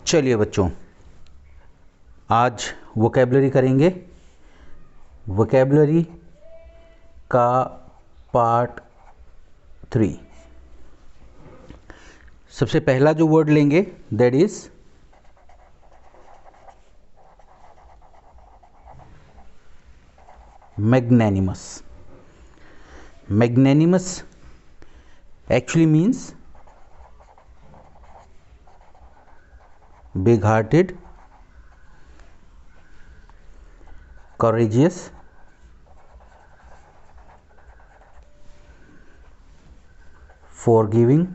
चलिए बच्चों, आज वोकैबुलरी करेंगे। वोकैबुलरी का पार्ट 3। सबसे पहला जो वर्ड लेंगे that is मैग्नैनिमस। मैग्नैनिमस actually means big hearted, courageous, forgiving,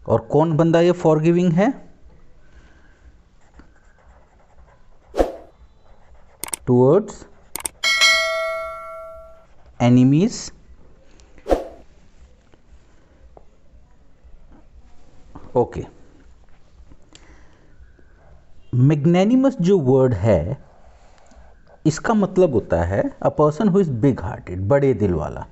और कौन बंदा ये फॉरगिविंग है? Towards enemies, okay. मैग्नैनिमस जो वर्ड है इसका मतलब होता है अ person who is big hearted, बड़े दिल वाला।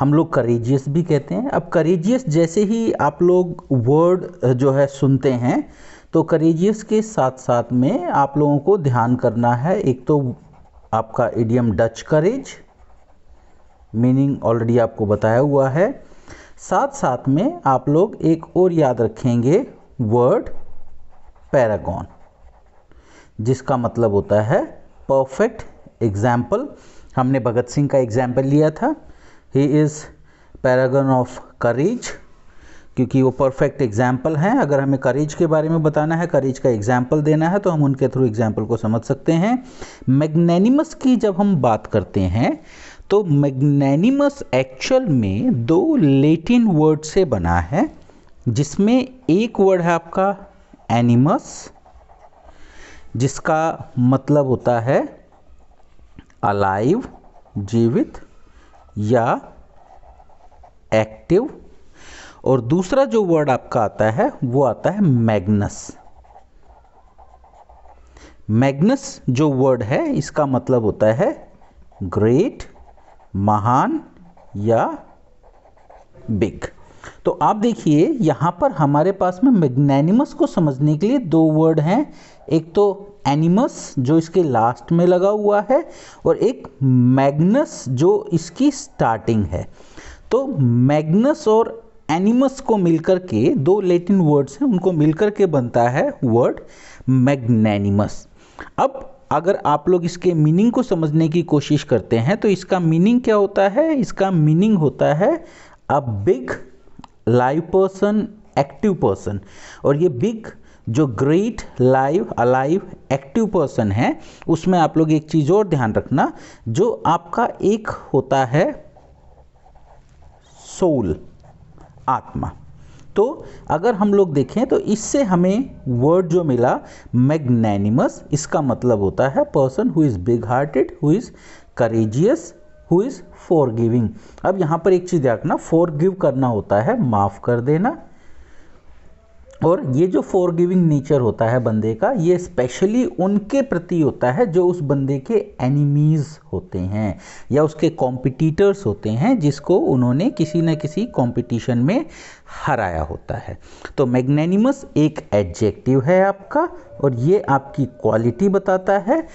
हम लोग करेजियस भी कहते हैं। अब करेजियस जैसे ही आप लोग वर्ड जो है सुनते हैं तो करेजियस के साथ साथ में आप लोगों को ध्यान करना है, एक तो आपका इडियम डच करेज, मीनिंग ऑलरेडी आपको बताया हुआ है। साथ साथ में आप लोग एक और याद रखेंगे वर्ड पैरागॉन, जिसका मतलब होता है परफेक्ट एग्जाम्पल। हमने भगत सिंह का एग्जाम्पल लिया था, he is Paragon of courage, क्योंकि वो परफेक्ट एग्जाम्पल हैं। अगर हमें करेज के बारे में बताना है, करेज का एग्जाम्पल देना है, तो हम उनके थ्रू एग्जाम्पल को समझ सकते हैं। मैग्नैनिमस की जब हम बात करते हैं तो मैग्नैनिमस एक्चुअल में दो लैटिन वर्ड से बना है, जिसमें एक वर्ड है आपका एनिमस, जिसका मतलब होता है अलाइव, जीवित या एक्टिव, और दूसरा जो वर्ड आपका आता है वो आता है मैग्नस। मैग्नस जो वर्ड है इसका मतलब होता है ग्रेट, महान या बिग। तो आप देखिए यहाँ पर हमारे पास में मैग्नैनिमस को समझने के लिए दो वर्ड हैं, एक तो एनिमस जो इसके लास्ट में लगा हुआ है, और एक मैग्नस जो इसकी स्टार्टिंग है। तो मैग्नस और एनिमस को मिलकर के दो लैटिन वर्ड्स हैं, उनको मिलकर के बनता है वर्ड मैग्नैनिमस। अब अगर आप लोग इसके मीनिंग को समझने की कोशिश करते हैं तो इसका मीनिंग क्या होता है? इसका मीनिंग होता है a big live person, active person. और ये बिग जो great, live, alive, active person है, उसमें आप लोग एक चीज़ और ध्यान रखना, जो आपका एक होता है सोल, आत्मा। तो अगर हम लोग देखें तो इससे हमें वर्ड जो मिला मैग्नैनिमस, इसका मतलब होता है person who is big hearted, who is courageous, who is forgiving. अब यहाँ पर एक चीज़ रखना, फॉरगिव करना होता है माफ़ कर देना, और ये जो फॉरगिविंग नेचर होता है बंदे का, ये स्पेशली उनके प्रति होता है जो उस बंदे के एनिमीज़ होते हैं या उसके कॉम्पिटिटर्स होते हैं, जिसको उन्होंने किसी न किसी कॉम्पिटिशन में हराया होता है। तो मैग्नैनिमस एक एडजेक्टिव है आपका, और ये आपकी क्वालिटी बताता है।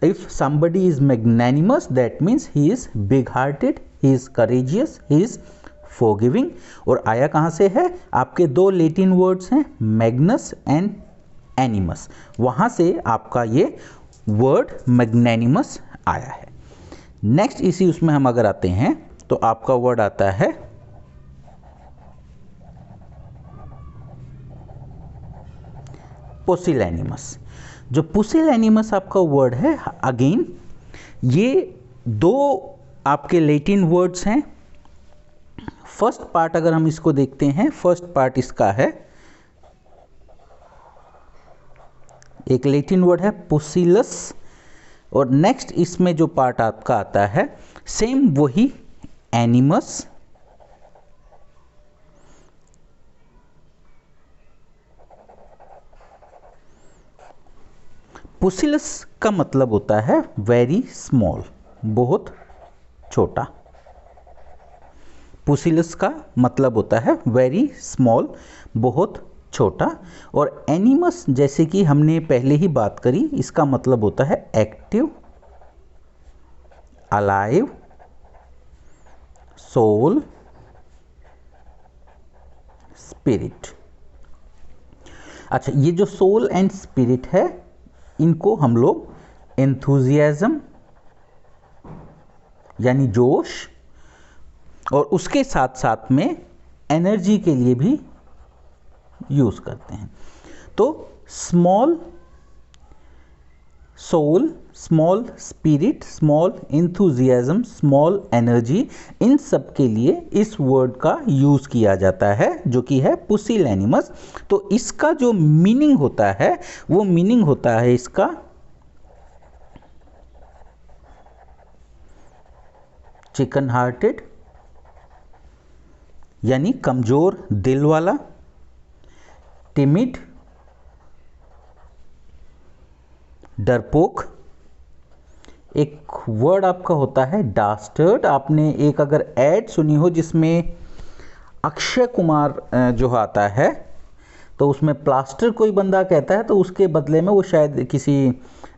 If somebody is magnanimous, that means he is big hearted, he is courageous, he is forgiving। और आया कहाँ से है? आपके दो लैटिन वर्ड्स हैं मैग्नस एंड एनिमस, वहाँ से आपका ये वर्ड मैग्नैनिमस आया है। नेक्स्ट इसी उसमें हम अगर आते हैं तो आपका वर्ड आता है पुसिलैनिमस। जो पुसिलैनिमस आपका वर्ड है, अगेन ये दो आपके लैटिन वर्ड्स हैं। फर्स्ट पार्ट अगर हम इसको देखते हैं, फर्स्ट पार्ट इसका है, एक लैटिन वर्ड है पुसिलस, और नेक्स्ट इसमें जो पार्ट आपका आता है सेम वही एनिमस, पुसिलस का मतलब होता है वेरी स्मॉल, बहुत छोटा। पुसिलस का मतलब होता है वेरी स्मॉल, बहुत छोटा। और एनिमस जैसे कि हमने पहले ही बात करी, इसका मतलब होता है एक्टिव, अलाइव, सोल, स्पिरिट। अच्छा, ये जो सोल एंड स्पिरिट है, इनको हम लोग एंथुजियाज्म यानी जोश, और उसके साथ साथ में एनर्जी के लिए भी यूज करते हैं। तो small soul, small spirit, small enthusiasm, small energy, इन सब के लिए इस वर्ड का यूज किया जाता है, जो कि है पुसिलैनिमस। तो इसका जो मीनिंग होता है, वो मीनिंग होता है इसका चिकन हार्टेड यानी कमजोर दिल वाला, टिमिड डरपोक। एक वर्ड आपका होता है डास्टर्ड। आपने एक अगर एड सुनी हो जिसमें अक्षय कुमार जो आता है, तो उसमें प्लास्टर कोई बंदा कहता है, तो उसके बदले में वो शायद किसी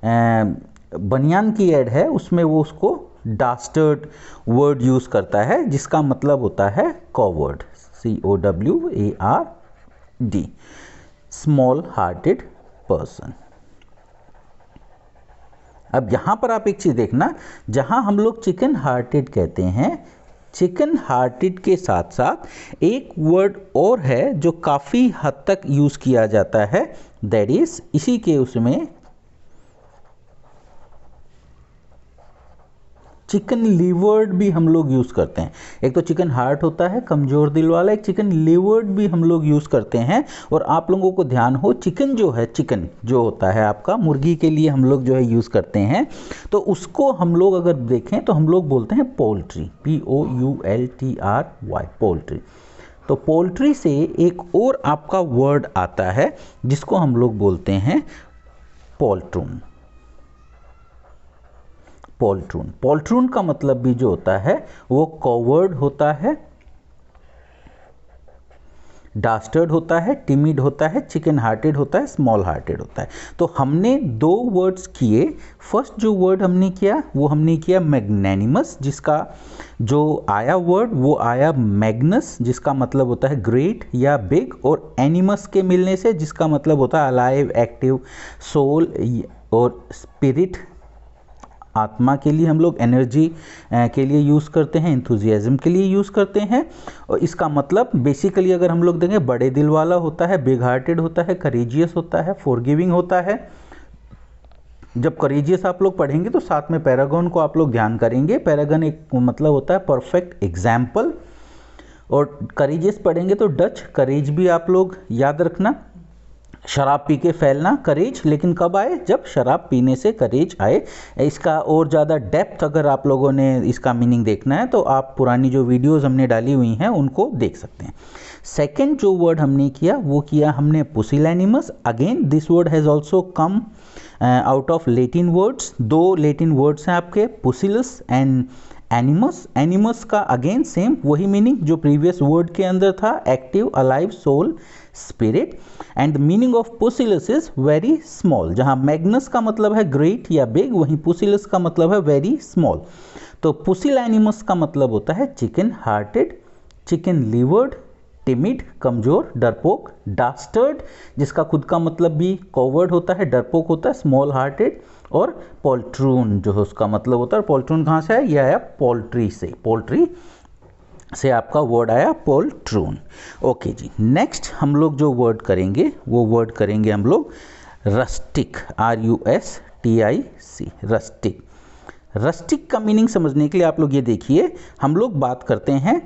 बनियान की एड है, उसमें वो उसको डास्टर्ड वर्ड यूज करता है, जिसका मतलब होता है coward, COWARD, small hearted person. अब यहां पर आप एक चीज देखना, जहां हम लोग चिकन हार्टेड कहते हैं, चिकन हार्टेड के साथ साथ एक वर्ड और है जो काफी हद तक यूज किया जाता है, दैट इज, इसी के उसमें चिकन लिवर्ड भी हम लोग यूज करते हैं। एक तो चिकन हार्ट होता है कमजोर दिल वाला, एक चिकन लिवर्ड भी हम लोग यूज करते हैं। और आप लोगों को ध्यान हो, चिकन जो है, चिकन जो होता है आपका मुर्गी के लिए हम लोग जो है यूज करते हैं, तो उसको हम लोग अगर देखें तो हम लोग बोलते हैं पोल्ट्री, POULTRY, पोल्ट्री। तो पोल्ट्री से एक और आपका वर्ड आता है जिसको हम लोग बोलते हैं पोल्ट्रून। पोल्ट्रून, पोल्ट्रून का मतलब भी जो होता है वो कॉवर्ड होता है, डास्टर्ड होता है, टिमिड होता है, चिकन हार्टेड होता है, स्मॉल हार्टेड होता है। तो हमने दो वर्ड्स किए। फर्स्ट जो वर्ड हमने किया वो हमने किया मैग्नेनिमस, जिसका जो आया वर्ड वो आया मैग्नस, जिसका मतलब होता है ग्रेट या बिग, और एनिमस के मिलने से जिसका मतलब होता है अलाइव, एक्टिव, सोल और स्पिरिट, आत्मा के लिए हम लोग एनर्जी के लिए यूज़ करते हैं, इंथुजियाज्म के लिए यूज़ करते हैं। और इसका मतलब बेसिकली अगर हम लोग देखें, बड़े दिल वाला होता है, बिग हार्टेड होता है, करेजियस होता है, फॉरगिविंग होता है। जब करेजियस आप लोग पढ़ेंगे तो साथ में पैरागन को आप लोग ध्यान करेंगे। पैरागन एक मतलब होता है परफेक्ट एग्जाम्पल, और करेजियस पढ़ेंगे तो डच करेज भी आप लोग याद रखना। शराब पी के फैलना, करेज, लेकिन कब आए? जब शराब पीने से करेज आए। इसका और ज़्यादा डेप्थ अगर आप लोगों ने इसका मीनिंग देखना है तो आप पुरानी जो वीडियोस हमने डाली हुई हैं उनको देख सकते हैं। सेकंड जो वर्ड हमने किया वो किया हमने pusillanimous. Again this word has also come out of Latin words. दो लेटिन वर्ड्स हैं आपके, पुसिलस एंड एनिमस। एनिमस का अगेन सेम वही मीनिंग जो प्रीवियस वर्ड के अंदर था, active, alive, soul, spirit. And meaning of pusillus is very small. जहां मैग्नस का मतलब है ग्रेट या बिग, वहीं पुसिलस का मतलब है वेरी स्मॉल। तो पुसिलैनिमस का मतलब होता है चिकन हार्टेड, चिकन लिवर्ड, टिमिड कमजोर, डरपोक, डास्टर्ड जिसका खुद का मतलब भी कॉवर्ड होता है, डरपोक होता है, स्मॉल हार्टेड, और पोल्ट्रून जो है उसका मतलब होता है। पोल्ट्रून कहाँ से आया? ये आया पोल्ट्री से, पोल्ट्री से आपका वर्ड आया पोल्ट्रून। ओके जी, नेक्स्ट हम लोग जो वर्ड करेंगे वो वर्ड करेंगे हम लोग रस्टिक, RUSTIC, रस्टिक। रस्टिक का मीनिंग समझने के लिए आप लोग ये देखिए, हम लोग बात करते हैं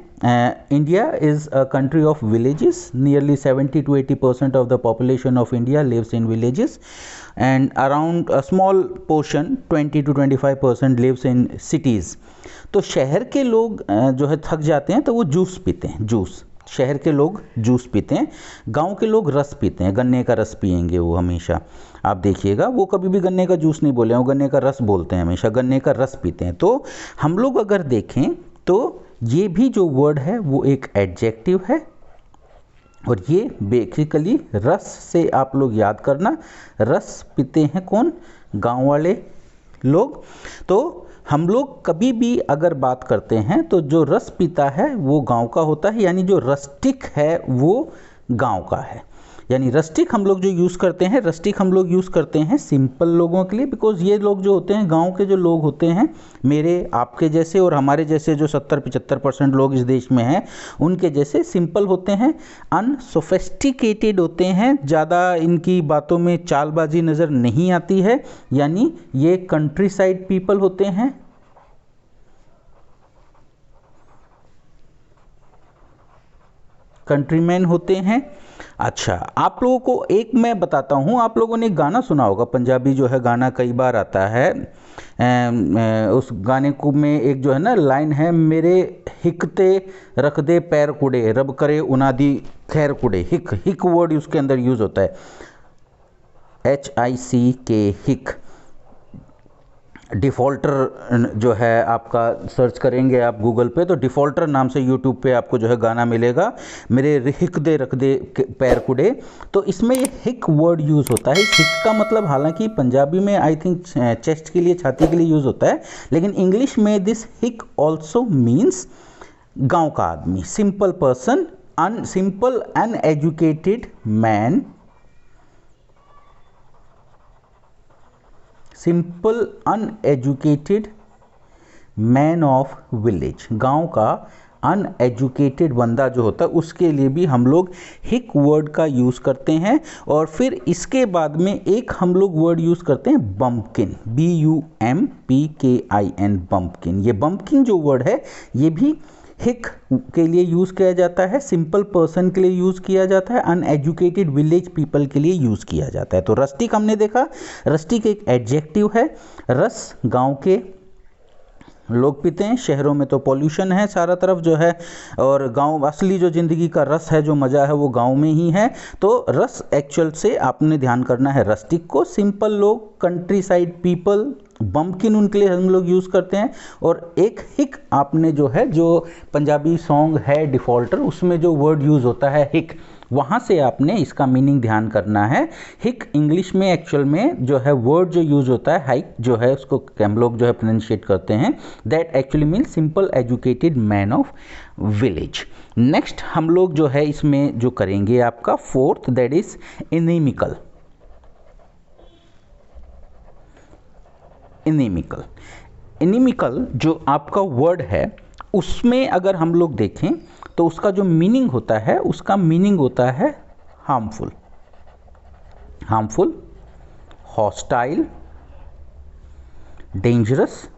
India is a country of villages. Nearly 70 to 80% of the population of India lives in villages, and around a small portion 20 to 25% lives in cities. तो शहर के लोग जो है थक जाते हैं तो वो जूस पीते हैं, जूस। शहर के लोग जूस पीते हैं, गांव के लोग रस पीते हैं, गन्ने का रस पिएंगे वो हमेशा। आप देखिएगा वो कभी भी गन्ने का जूस नहीं बोले, वो गन्ने का रस बोलते हैं, हमेशा गन्ने का रस पीते हैं। तो हम लोग अगर देखें तो ये भी जो वर्ड है वो एक एडजेक्टिव है, और ये बेसिकली रस से आप लोग याद करना, रस पीते हैं कौन? गांव वाले लोग। तो हम लोग कभी भी अगर बात करते हैं तो जो रस पीता है वो गांव का होता है, यानी जो रस्टिक है वो गांव का है। यानी रस्टिक हम लोग जो यूज़ करते हैं, रस्टिक हम लोग यूज़ करते हैं सिंपल लोगों के लिए, बिकॉज ये लोग जो होते हैं गांव के जो लोग होते हैं, मेरे आपके जैसे और हमारे जैसे जो 70-75% लोग इस देश में हैं, उनके जैसे सिंपल होते हैं, अनसोफिस्टिकेटेड होते हैं, ज़्यादा इनकी बातों में चालबाजी नज़र नहीं आती है, यानी ये कंट्री साइड पीपल होते हैं। कंट्रीमैन होते हैं। अच्छा, आप लोगों को एक मैं बताता हूँ, आप लोगों ने गाना सुना होगा, पंजाबी जो है गाना कई बार आता है, उस गाने को में एक जो है ना लाइन है, मेरे हिक ते रख दे पैर कुड़े, रब करे उनादी खैर कुड़े। हिक, हिक वर्ड उसके अंदर यूज होता है, HICK, हिक। डिफ़ॉल्टर जो है आपका सर्च करेंगे आप गूगल पे तो डिफ़ॉल्टर नाम से यूट्यूब पे आपको जो है गाना मिलेगा, मेरे हिक दे रख दे पैर कुड़े। तो इसमें ये हिक वर्ड यूज़ होता है। हिक का मतलब हालांकि पंजाबी में आई थिंक चेस्ट के लिए, छाती के लिए यूज़ होता है, लेकिन इंग्लिश में दिस हिक ऑल्सो मीन्स गाँव का आदमी, simple person, simple uneducated man, simple uneducated man of village. गांव का अनएजुकेटेड बंदा जो होता है उसके लिए भी हम लोग हिक वर्ड का यूज़ करते हैं। और फिर इसके बाद में एक हम लोग वर्ड यूज़ करते हैं बम्पकिन, BUMPKIN, बम्पकिन। ये बम्पकिन जो वर्ड है ये भी हिक के लिए यूज़ किया जाता है, सिंपल पर्सन के लिए यूज़ किया जाता है, अनएजुकेटेड विलेज पीपल के लिए यूज़ किया जाता है। तो रस्टिक हमने देखा, रस्टिक एक एडजेक्टिव है। रस गांव के लोग पीते हैं, शहरों में तो पॉल्यूशन है सारा तरफ जो है, और गांव असली जो ज़िंदगी का रस है, जो मज़ा है वो गांव में ही है। तो रस एक्चुअल से आपने ध्यान करना है रस्टिक को, सिंपल लोग, कंट्री साइड पीपल, बम्पकिन उनके लिए हम लोग यूज़ करते हैं। और एक हिक आपने जो है, जो पंजाबी सॉन्ग है डिफ़ॉल्टर, उसमें जो वर्ड यूज़ होता है हिक, वहाँ से आपने इसका मीनिंग ध्यान करना है। हिक इंग्लिश में एक्चुअल में जो है वर्ड जो यूज़ होता है, हाइक जो है उसको हम लोग जो है प्रोनाउंशिएट करते हैं, that actually mean simple educated man of village. Next हम लोग जो है इसमें जो करेंगे आपका फोर्थ, दैट इज इनेमिकल। इनेमिकल, इनेमिकल जो आपका वर्ड है उसमें अगर हम लोग देखें तो उसका जो मीनिंग होता है, उसका मीनिंग होता है हार्मफुल, हार्मफुल, हॉस्टाइल, डेंजरस।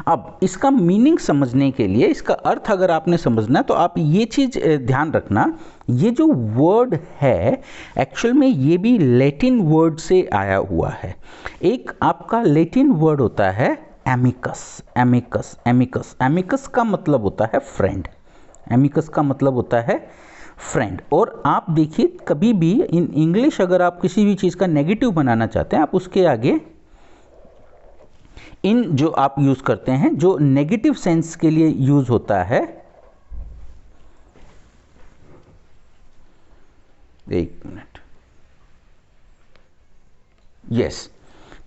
अब इसका मीनिंग समझने के लिए, इसका अर्थ अगर आपने समझना है तो आप ये चीज़ ध्यान रखना, ये जो वर्ड है एक्चुअल में ये भी लैटिन वर्ड से आया हुआ है। एक आपका लैटिन वर्ड होता है एमिकस, एमिकस, एमिकस। एमिकस का मतलब होता है फ्रेंड, एमिकस का मतलब होता है फ्रेंड। और आप देखिए कभी भी इन इंग्लिश अगर आप किसी भी चीज़ का नेगेटिव बनाना चाहते हैं, आप उसके आगे इन जो आप यूज़ करते हैं, जो नेगेटिव सेंस के लिए यूज़ होता है, एक मिनट, यस।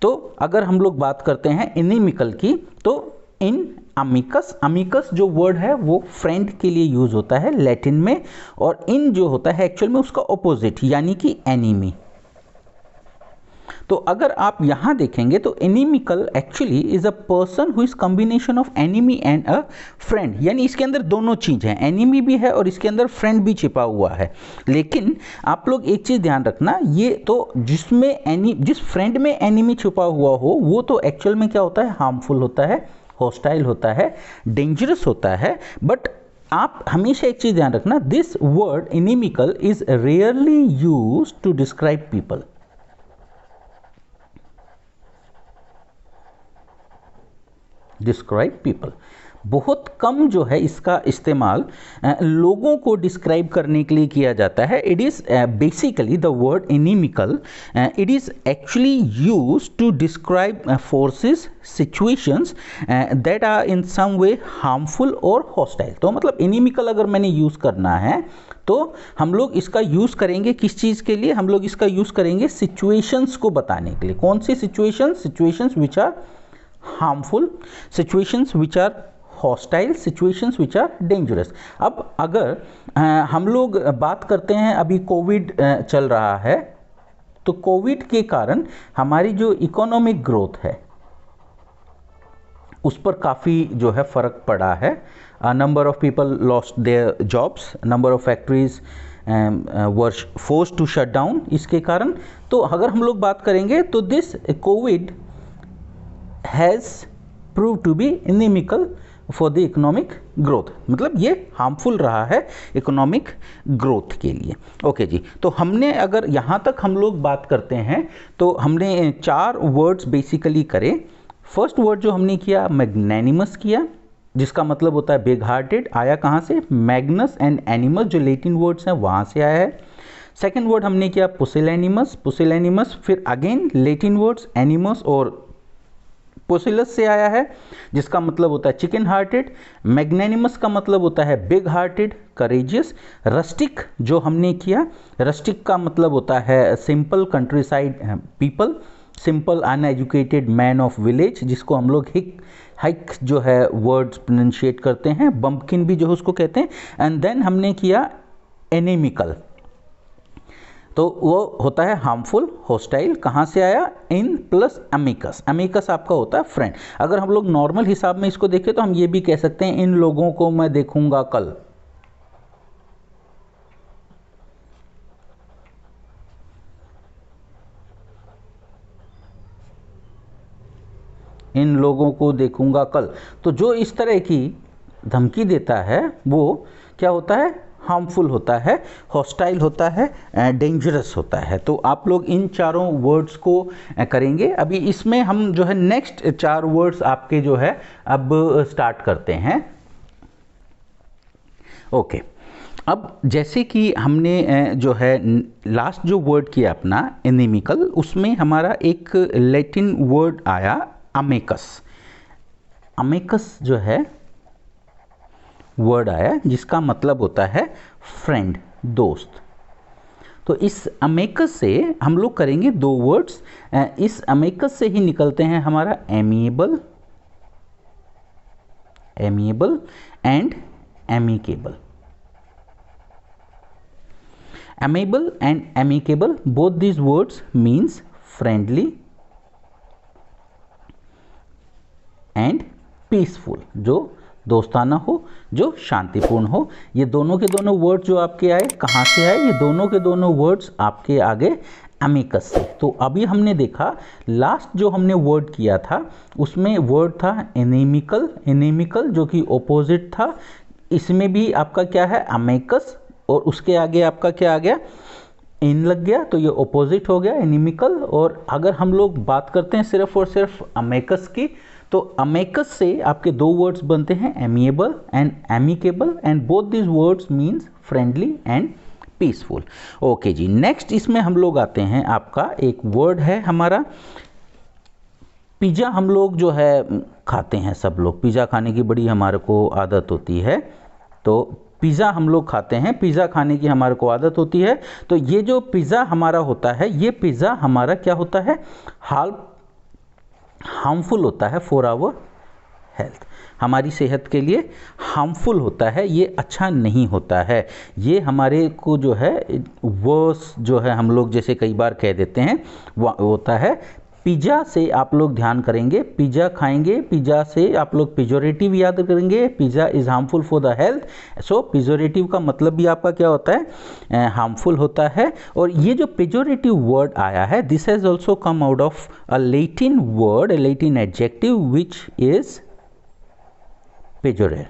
तो अगर हम लोग बात करते हैं इनेमिकल की, तो इन अमिकस, अमिकस जो वर्ड है वो फ्रेंड के लिए यूज होता है लैटिन में, और इन जो होता है एक्चुअल में उसका ऑपोजिट यानी कि एनिमी। तो अगर आप यहां देखेंगे तो inimical actually is a person who is combination of enemy and a friend, यानी इसके अंदर दोनों चीज है, एनिमी भी है और इसके अंदर फ्रेंड भी छिपा हुआ है। लेकिन आप लोग एक चीज ध्यान रखना, ये तो जिस फ्रेंड में एनिमी छुपा हुआ हो वो तो एक्चुअल में क्या होता है, हार्मफुल होता है, हॉस्टाइल होता है, डेंजरस होता है। बट आप हमेशा एक चीज ध्यान रखना, this word inimical is rarely used to describe people. Describe people, बहुत कम जो है इसका इस्तेमाल लोगों को डिस्क्राइब करने के लिए किया जाता है। It is basically the word inimical, it is actually use to describe forces situations that are in some way harmful और हॉस्टाइल। तो मतलब एनीमिकल अगर मैंने यूज़ करना है तो हम लोग इसका यूज़ करेंगे किस चीज़ के लिए? हम लोग इसका यूज़ करेंगे सिचुएशंस को बताने के लिए। कौन सी situations? Situations which are harmful, situations which are hostile, situations which are dangerous. अब अगर हम लोग बात करते हैं, अभी कोविड चल रहा है, तो कोविड के कारण हमारी जो इकोनॉमिक ग्रोथ है उस पर काफ़ी जो है फ़र्क पड़ा है। Number of people lost their jobs, number of factories were forced to shut down इसके कारण। तो अगर हम लोग बात करेंगे तो this covid has proved to be inimical for the economic growth, मतलब ये हार्मफुल रहा है इकोनॉमिक ग्रोथ के लिए। ओके जी, तो हमने अगर यहाँ तक हम लोग बात करते हैं तो हमने 4 वर्ड्स बेसिकली करे। फर्स्ट वर्ड जो हमने किया मैग्नेनिमस किया, जिसका मतलब होता है बिग हार्टेड। आया कहाँ से? मैग्नस एंड एनिमस जो लैटिन वर्ड्स हैं वहाँ से आया है। सेकेंड वर्ड हमने किया पुसिलैनिमस, पुसिलैनिमस फिर अगेन लैटिन वर्ड्स एनिमस और पोसिलस से आया है, जिसका मतलब होता है चिकन हार्टेड। मैग्नेनिमस का मतलब होता है बिग हार्टेड, करेजियस। रस्टिक जो हमने किया, रस्टिक का मतलब होता है simple country side people, simple uneducated man of village, जिसको हम लोग हाइक जो है वर्ड्स प्रोनाउंशिएट करते हैं, बम्पकिन भी जो है उसको कहते हैं। एंड देन हमने किया एनेमिकल, तो वो होता है हार्मफुल, हॉस्टाइल। कहाँ से आया? इन प्लस अमिकस, अमिकस आपका होता है फ्रेंड। अगर हम लोग नॉर्मल हिसाब में इसको देखें तो हम ये भी कह सकते हैं इन लोगों को मैं देखूंगा कल। इन लोगों को देखूंगा कल। तो जो इस तरह की धमकी देता है वो क्या होता है? हार्मफुल होता है, हॉस्टाइल होता है, डेंजरस होता है। तो आप लोग इन चारों वर्ड्स को करेंगे। अभी इसमें हम जो है नेक्स्ट 4 वर्ड्स आपके जो है अब स्टार्ट करते हैं। ओके, अब जैसे कि हमने जो है लास्ट जो वर्ड किया अपना एनेमिकल, उसमें हमारा एक लैटिन वर्ड आया अमेकस। अमेकस जो है वर्ड आया जिसका मतलब होता है फ्रेंड, दोस्त। तो इस अमेकस से हम लोग करेंगे 2 वर्ड्स। इस अमेकस से ही निकलते हैं हमारा amiable, amiable and amicable. Amiable and amicable, both these words means friendly and peaceful, जो दोस्ताना हो, जो शांतिपूर्ण हो। ये दोनों के दोनों वर्ड्स जो आपके आए कहाँ से आए? ये दोनों के दोनों वर्ड्स आपके आगे अमिकस से। तो अभी हमने देखा लास्ट जो हमने वर्ड किया था उसमें वर्ड था एनेमिकल, एनेमिकल जो कि ऑपोजिट था। इसमें भी आपका क्या है? अमेकस, और उसके आगे आपका क्या आ गया? इन लग गया, तो ये ऑपोजिट हो गया एनिमिकल। और अगर हम लोग बात करते हैं सिर्फ और सिर्फ अमेकस की, तो अमेकस से आपके 2 वर्ड्स बनते हैं amiable and amicable, and both this words means friendly and peaceful. Okay जी, नेक्स्ट इसमें हम लोग आते हैं, आपका एक वर्ड है हमारा पिज़्ज़ा। हम लोग जो है खाते हैं, सब लोग पिज़्ज़ा खाने की बड़ी हमारे को आदत होती है। तो पिज़्ज़ा हम लोग खाते हैं, पिज़्ज़ा खाने की हमारे को आदत होती है। तो ये जो पिज़्ज़ा हमारा होता है, ये पिज़्ज़ा हमारा क्या होता है? हार्मफुल होता है फॉर आवर हेल्थ, हमारी सेहत के लिए हार्मफुल होता है, ये अच्छा नहीं होता है। ये हमारे को जो है वर्स जो है हम लोग जैसे कई बार कह देते हैं वो होता है पिज़्ज़ा से। आप लोग ध्यान करेंगे, पिज़्ज़ा खाएंगे, पिज़्ज़ा से आप लोग पिजोरेटिव याद करेंगे, pizza is harmful for the health. So pejorative का मतलब भी आपका क्या होता है? हार्मफुल होता है। और ये जो पिजोरेटिव वर्ड आया है, this has also come out of a Latin word, a Latin adjective which is pejorate.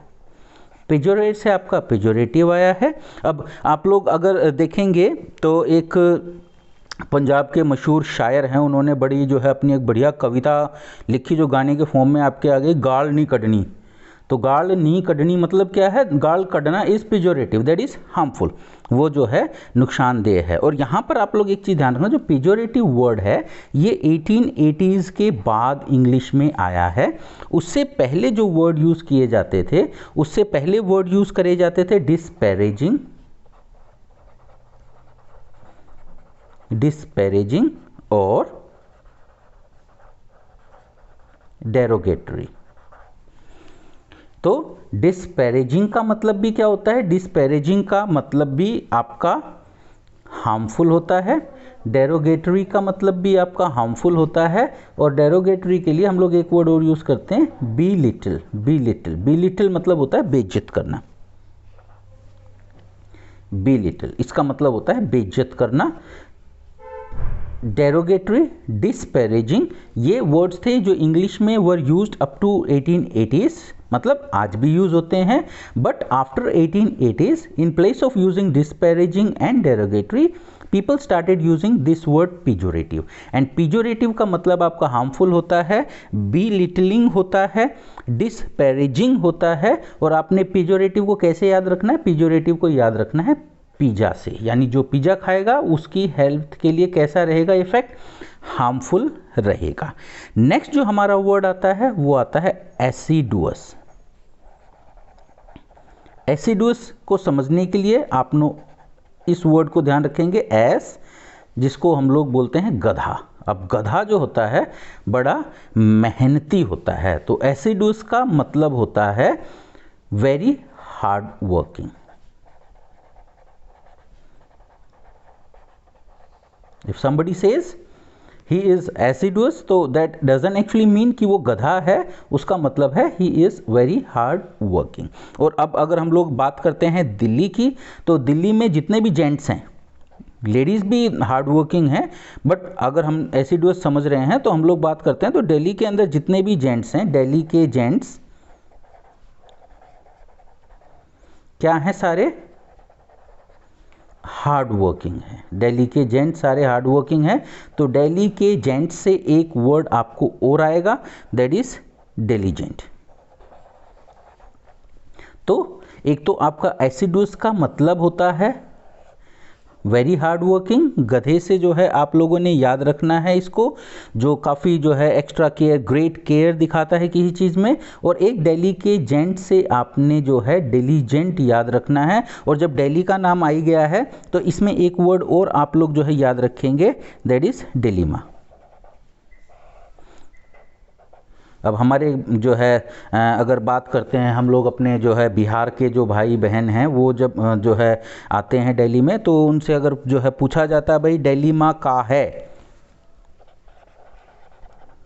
Pejorate से आपका पेजोरेटिव आया है। अब आप लोग अगर देखेंगे तो एक पंजाब के मशहूर शायर हैं, उन्होंने बड़ी जो है अपनी एक बढ़िया कविता लिखी जो गाने के फॉर्म में आपके आगे, गाल नहीं कटनी। तो गाल नी कढ़नी मतलब क्या है, गाल कढ़ना इज पिजोरेटिव, दैट इज हार्मफुल, वो जो है नुकसानदेह है। और यहाँ पर आप लोग एक चीज़ ध्यान रखना, जो पिजोरेटिव वर्ड है ये 1880s के बाद इंग्लिश में आया है। उससे पहले जो वर्ड यूज़ किए जाते थे, उससे पहले वर्ड यूज़ करे जाते थे डिस्पैरेजिंग, डिस्पैरेजिंग और डेरोगेटरी। तो डिस्पैरेजिंग का मतलब भी क्या होता है, डिस्पैरेजिंग का मतलब भी आपका हार्मफुल होता है, डेरोगेटरी का मतलब भी आपका हार्मफुल होता है। और डेरोगेटरी के लिए हम लोग एक वर्ड और यूज़ करते हैं, be little, be little, be little मतलब होता है बेइज्जत करना, बी लिटिल इसका मतलब होता है बेइज्जत करना। डेरोगेटरी, डिस्पैरेजिंग, ये वर्ड्स थे जो इंग्लिश में were used up to 1880s, मतलब आज भी यूज होते हैं। But after 1880s, in place of using disparaging and derogatory, people started using this word pejorative. And pejorative का मतलब आपका हार्मफुल होता है, बी लिटलिंग होता है, डिस्पैरेजिंग होता है। और आपने पिजोरेटिव को कैसे याद रखना है, पिजोरेटिव को याद रखना है पिज़्ज़ा से, यानी जो पिज़्ज़ा खाएगा उसकी हेल्थ के लिए कैसा रहेगा इफेक्ट, हार्मफुल रहेगा। नेक्स्ट जो हमारा वर्ड आता है वो आता है एसिडुअस। एसिडुअस को समझने के लिए आप इस वर्ड को ध्यान रखेंगे, एस, जिसको हम लोग बोलते हैं गधा। अब गधा जो होता है बड़ा मेहनती होता है, तो एसिडुअस का मतलब होता है very hard working. If somebody says he is assiduous, तो that doesn't actually mean कि वो गधा है, उसका मतलब है he is very hard working। और अब अगर हम लोग बात करते हैं दिल्ली की, तो दिल्ली में जितने भी जेंट्स हैं, लेडीज़ भी हार्ड वर्किंग हैं, बट अगर हम एसिडुअस समझ रहे हैं तो हम लोग बात करते हैं तो दिल्ली के अंदर जितने भी जेंट्स हैं, दिल्ली के जेंट्स क्या हैं, सारे हार्ड वर्किंग है। दिल्ली के जेंट्स सारे हार्ड वर्किंग है। तो दिल्ली के जेंट्स से एक वर्ड आपको और आएगा, दैट इज डिलीजेंट। तो एक तो आपका एसिडुअस का मतलब होता है वेरी हार्ड वर्किंग, गधे से जो है आप लोगों ने याद रखना है इसको, जो काफ़ी जो है एक्स्ट्रा केयर, ग्रेट केयर दिखाता है किसी चीज़ में। और एक दिल्ली के जेंट से आपने जो है डिलीजेंट याद रखना है। और जब दिल्ली का नाम आ ही गया है तो इसमें एक वर्ड और आप लोग जो है याद रखेंगे, दैट इज डिलीमा। अब हमारे जो है अगर बात करते हैं हम लोग अपने जो है बिहार के जो भाई बहन हैं, वो जब जो है आते हैं दिल्ली में, तो उनसे अगर जो है पूछा जाता है भाई दिल्ली माँ का है,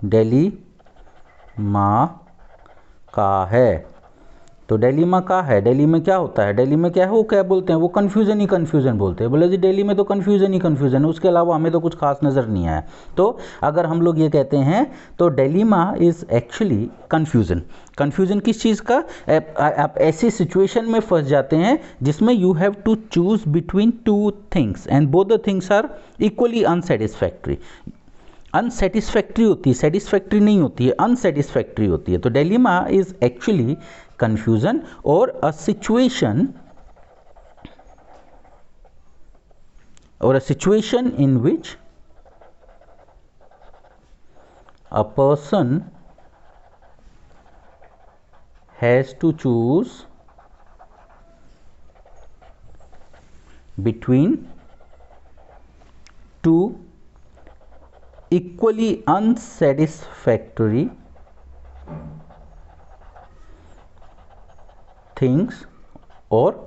दिल्ली माँ का है, तो दिल्ली में क्या है, दिल्ली में क्या होता है, दिल्ली में क्या है, वो क्या बोलते हैं, वो कन्फ्यूज़न ही कन्फ्यूज़न बोलते हैं। बोले जी दिल्ली में तो कन्फ्यूज़न ही कन्फ्यूज़न है, उसके अलावा हमें तो कुछ खास नज़र नहीं आया। तो अगर हम लोग ये कहते हैं तो दिल्ली में इज़ एक्चुअली कन्फ्यूज़न। कन्फ्यूज़न किस चीज़ का, आप ऐसी सिचुएशन में फंस जाते हैं जिसमें you have to choose between two things and both the things are equally unsatisfactory. Unsatisfactory होती है, सेटिस्फैक्ट्री नहीं होती है, अनसेटिस्फैक्ट्री होती है। तो डिलेमा इज एक्चुअली कंफ्यूजन और a situation in which a person has to choose between two equally unsatisfactory things और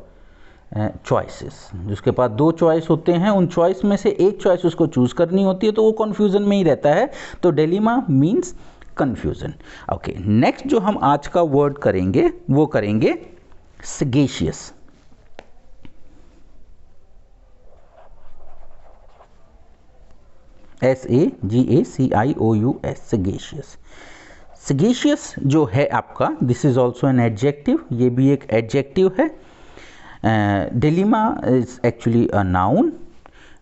चॉइसेस। जिसके पास दो चॉइस होते हैं, उन चॉइस में से एक चॉइस उसको चूज करनी होती है, तो वो कन्फ्यूजन में ही रहता है। तो dilemma means confusion. Okay, next जो हम आज का वर्ड करेंगे वो करेंगे सगेशियस। SAGACIOUS, sagacious. सगेशियस जो है आपका, this is also an adjective, ये भी एक एडजेक्टिव है। Dilemma is actually a noun.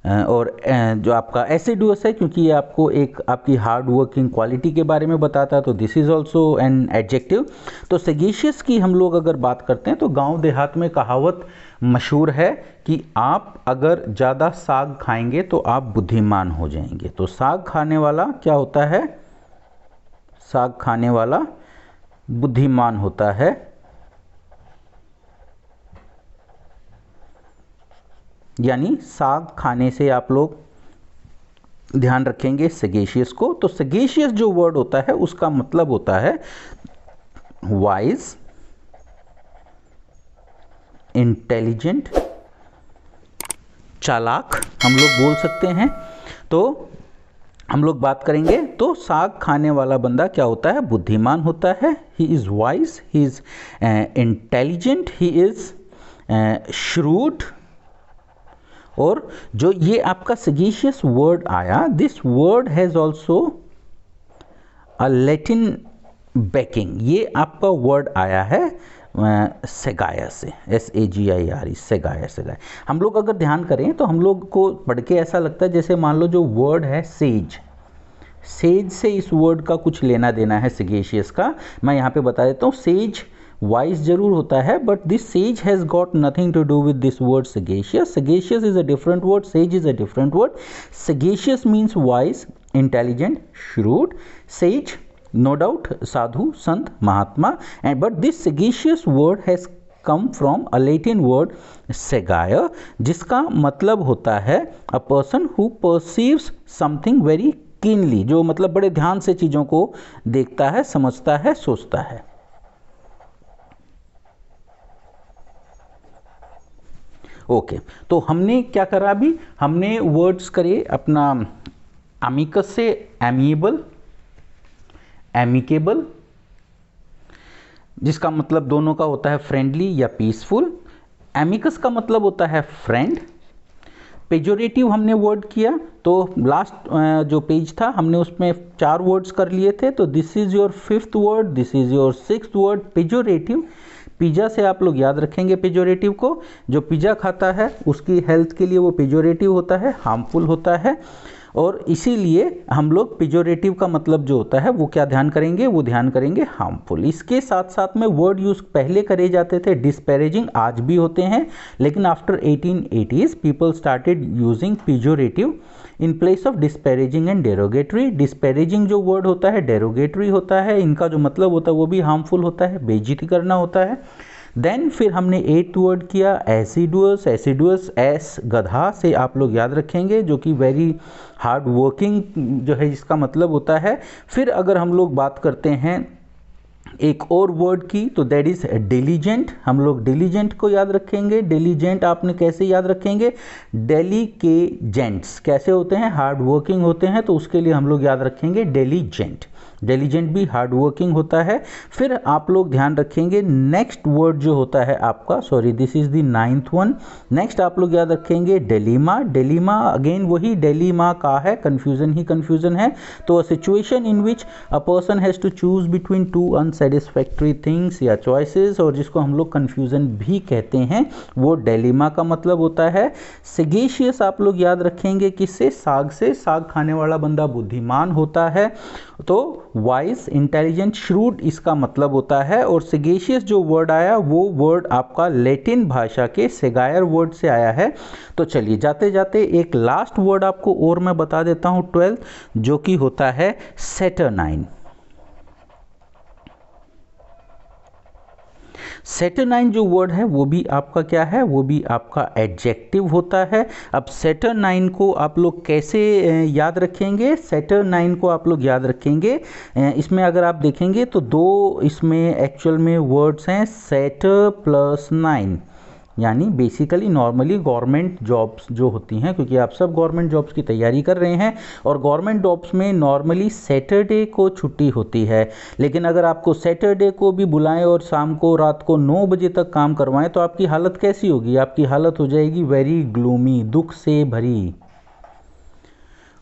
और जो आपका एसिडुअस है, क्योंकि ये आपको एक आपकी हार्ड वर्किंग क्वालिटी के बारे में बताता है, तो this is also an adjective. तो सेगेशियस की हम लोग अगर बात करते हैं तो गांव देहात में कहावत मशहूर है कि आप अगर ज़्यादा साग खाएंगे तो आप बुद्धिमान हो जाएंगे। तो साग खाने वाला क्या होता है? साग खाने वाला बुद्धिमान होता है। यानी साग खाने से आप लोग ध्यान रखेंगे सेगेशियस को। तो सेगेशियस जो वर्ड होता है उसका मतलब होता है वाइज, इंटेलिजेंट, चालाक हम लोग बोल सकते हैं। तो हम लोग बात करेंगे तो साग खाने वाला बंदा क्या होता है? बुद्धिमान होता है। He is wise, he is intelligent, he is shrewd. और जो ये आपका सगेशियस वर्ड आया, this word has also a Latin banking. ये आपका वर्ड आया है सेगायर से, SAGIR, सेगायर। हम लोग अगर ध्यान करें तो हम लोग को पढ़ के ऐसा लगता है जैसे मान लो जो वर्ड है सेज, सेज से इस वर्ड का कुछ लेना देना है सगेशियस का। मैं यहाँ पे बता देता हूँ, सेज वाइज जरूर होता है, but this sage has got nothing to do with this word sagacious. Sagacious is a different word, sage is a different word. Sagacious means wise, intelligent, shrewd. Sage, no doubt, sadhu, sant, mahatma. And but this sagacious word has come from a Latin word sagire, जिसका मतलब होता है a person who perceives something very keenly, जो मतलब बड़े ध्यान से चीजों को देखता है, समझता है, सोचता है। ओके, तो हमने क्या करा अभी? हमने वर्ड्स करे अपना अमिकस से एमिएबल, एमिकेबल, जिसका मतलब दोनों का होता है फ्रेंडली या पीसफुल। एमिकस का मतलब होता है फ्रेंड। पेजोरेटिव हमने वर्ड किया, तो लास्ट जो पेज था हमने उसमें 4 वर्ड्स कर लिए थे। तो this is your 5th word, this is your 6th word, pejorative. Pizza से आप लोग याद रखेंगे पेजोरेटिव को। जो पिज़्ज़ा खाता है उसकी हेल्थ के लिए वो पेजोरेटिव होता है, हार्मफुल होता है। और इसीलिए हम लोग पेजोरेटिव का मतलब जो होता है वो क्या ध्यान करेंगे? वो ध्यान करेंगे हार्मफुल। इसके साथ साथ में वर्ड यूज पहले करे जाते थे डिस्पैरेजिंग, आज भी होते हैं, लेकिन after 1880s people started using pejorative in place of disparaging and derogatory. Disparaging जो वर्ड होता है डेरोगेटरी होता है, इनका जो मतलब होता है वो भी हार्मफुल होता है, बेइज्जती करना होता है। देन फिर हमने 8th वर्ड किया एसिडुअस। एसिडुअस एस गधा से आप लोग याद रखेंगे, जो कि वेरी हार्ड वर्किंग जो है इसका मतलब होता है। फिर अगर हम लोग बात करते हैं एक और वर्ड की, तो दैट इज डिलीजेंट। हम लोग डिलीजेंट को याद रखेंगे। डिलीजेंट आपने कैसे याद रखेंगे? डेली के जेंट्स कैसे होते हैं? हार्ड वर्किंग होते हैं, तो उसके लिए हम लोग याद रखेंगे डिलीजेंट। डिलीजेंट भी हार्ड वर्किंग होता है। फिर आप लोग ध्यान रखेंगे नेक्स्ट वर्ड जो होता है आपका, sorry this is the 9th one. Next आप लोग याद रखेंगे डेलीमा। डेलीमा अगेन वही डेलीमा का है, कंफ्यूजन ही कंफ्यूजन है। तो a situation in which a person has to choose between 2 unsatisfactory things या चॉइसेस, और जिसको हम लोग कंफ्यूजन भी कहते हैं, वो डेलीमा का मतलब होता है। सेगेशियस आप लोग याद रखेंगे किससे? साग से। साग खाने वाला बंदा बुद्धिमान होता है, तो वाइज, इंटेलिजेंट, श्रूड इसका मतलब होता है। और सेगेशियस जो वर्ड आया वो वर्ड आपका लैटिन भाषा के सेगायर वर्ड से आया है। तो चलिए जाते जाते एक लास्ट वर्ड आपको और मैं बता देता हूं 12th, जो कि होता है सैटरनाइन। सैटरनाइन जो वर्ड है वो भी आपका क्या है? वो भी आपका एडजेक्टिव होता है। अब सैटरनाइन को आप लोग कैसे याद रखेंगे? सैटरनाइन को आप लोग याद रखेंगे, इसमें अगर आप देखेंगे तो 2 इसमें एक्चुअल में वर्ड्स हैं, सैटर प्लस नाइन। यानी बेसिकली नॉर्मली गवर्नमेंट जॉब्स जो होती हैं, क्योंकि आप सब गवर्नमेंट जॉब्स की तैयारी कर रहे हैं, और गवर्नमेंट जॉब्स में नॉर्मली सैटरडे को छुट्टी होती है। लेकिन अगर आपको सैटरडे को भी बुलाएं और शाम को रात को 9 बजे तक काम करवाएं, तो आपकी हालत कैसी होगी? आपकी हालत हो जाएगी वेरी ग्लूमी, दुख से भरी।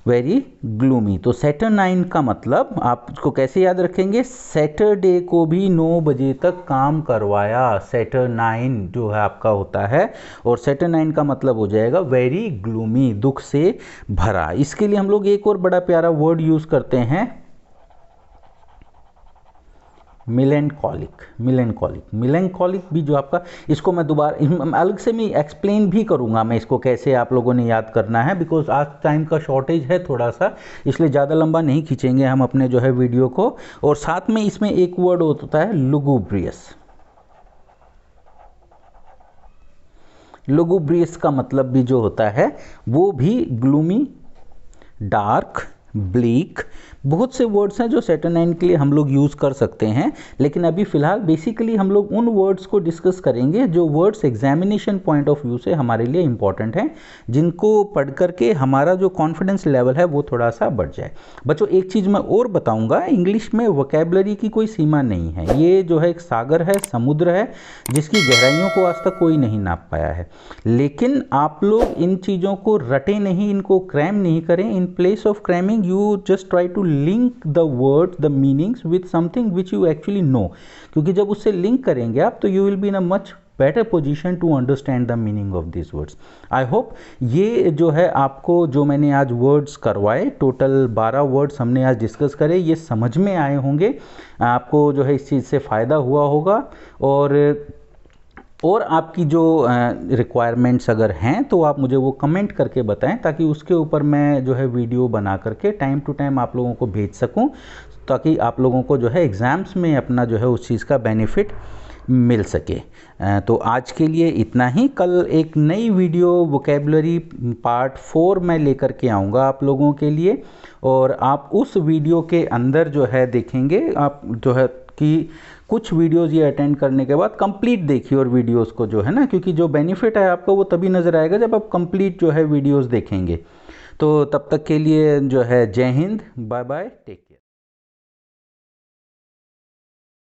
Very gloomy. तो सैटरनाइन का मतलब आप इसको कैसे याद रखेंगे, सैटरडे को भी 9 बजे तक काम करवाया, सैटरनाइन जो है आपका होता है। और सैटरनाइन का मतलब हो जाएगा वेरी ग्लूमी, दुख से भरा। इसके लिए हम लोग एक और बड़ा प्यारा वर्ड यूज करते हैं, मिलेंकॉलिक। मिलेंकॉलिक भी जो आपका, इसको मैं दोबारा अलग से मैं एक्सप्लेन भी करूंगा, मैं इसको कैसे आप लोगों ने याद करना है, बिकॉज आज टाइम का शॉर्टेज है थोड़ा सा, इसलिए ज़्यादा लंबा नहीं खींचेंगे हम अपने जो है वीडियो को। और साथ में इसमें एक वर्ड होता है लुगुब्रियस। लुगुब्रियस का मतलब भी जो होता है वो भी ग्लूमी, डार्क, ब्लीक, बहुत से वर्ड्स हैं जो सैटरनाइन के लिए हम लोग यूज़ कर सकते हैं। लेकिन अभी फ़िलहाल बेसिकली हम लोग उन वर्ड्स को डिस्कस करेंगे जो words examination point of view से हमारे लिए इंपॉर्टेंट हैं, जिनको पढ़ करके हमारा जो कॉन्फिडेंस लेवल है वो थोड़ा सा बढ़ जाए। बच्चों एक चीज़ मैं और बताऊंगा, इंग्लिश में वोकैबुलरी की कोई सीमा नहीं है। ये जो है एक सागर है, समुद्र है, जिसकी गहराइयों को आज तक कोई नहीं नाप पाया है। लेकिन आप लोग इन चीज़ों को रटें नहीं, इनको क्रैम नहीं करें। इन place of cramming you just try to link the words, the meanings with something which you actually know, क्योंकि जब उससे लिंक करेंगे आप तो you will be in a much better position to understand the meaning of these words. I hope ये जो है आपको, जो मैंने आज वर्ड्स करवाए, टोटल 12 वर्ड्स हमने आज डिस्कस करे, ये समझ में आए होंगे, आपको जो है इस चीज़ से फ़ायदा हुआ होगा। और आपकी जो रिक्वायरमेंट्स अगर हैं तो आप मुझे वो कमेंट करके बताएं, ताकि उसके ऊपर मैं जो है वीडियो बना करके टाइम टू टाइम आप लोगों को भेज सकूं, ताकि आप लोगों को जो है एग्ज़ाम्स में अपना जो है उस चीज़ का बेनिफिट मिल सके। तो आज के लिए इतना ही। कल एक नई वीडियो वोकैबुलरी पार्ट 4 मैं लेकर के आऊँगा आप लोगों के लिए, और आप उस वीडियो के अंदर जो है देखेंगे आप जो है कि कुछ वीडियोस ये अटेंड करने के बाद कंप्लीट देखिए और वीडियोस को जो है ना, क्योंकि जो बेनिफिट है आपको वो तभी नज़र आएगा जब आप कंप्लीट जो है वीडियोस देखेंगे। तो तब तक के लिए जो है जय हिंद, बाय बाय, टेक केयर।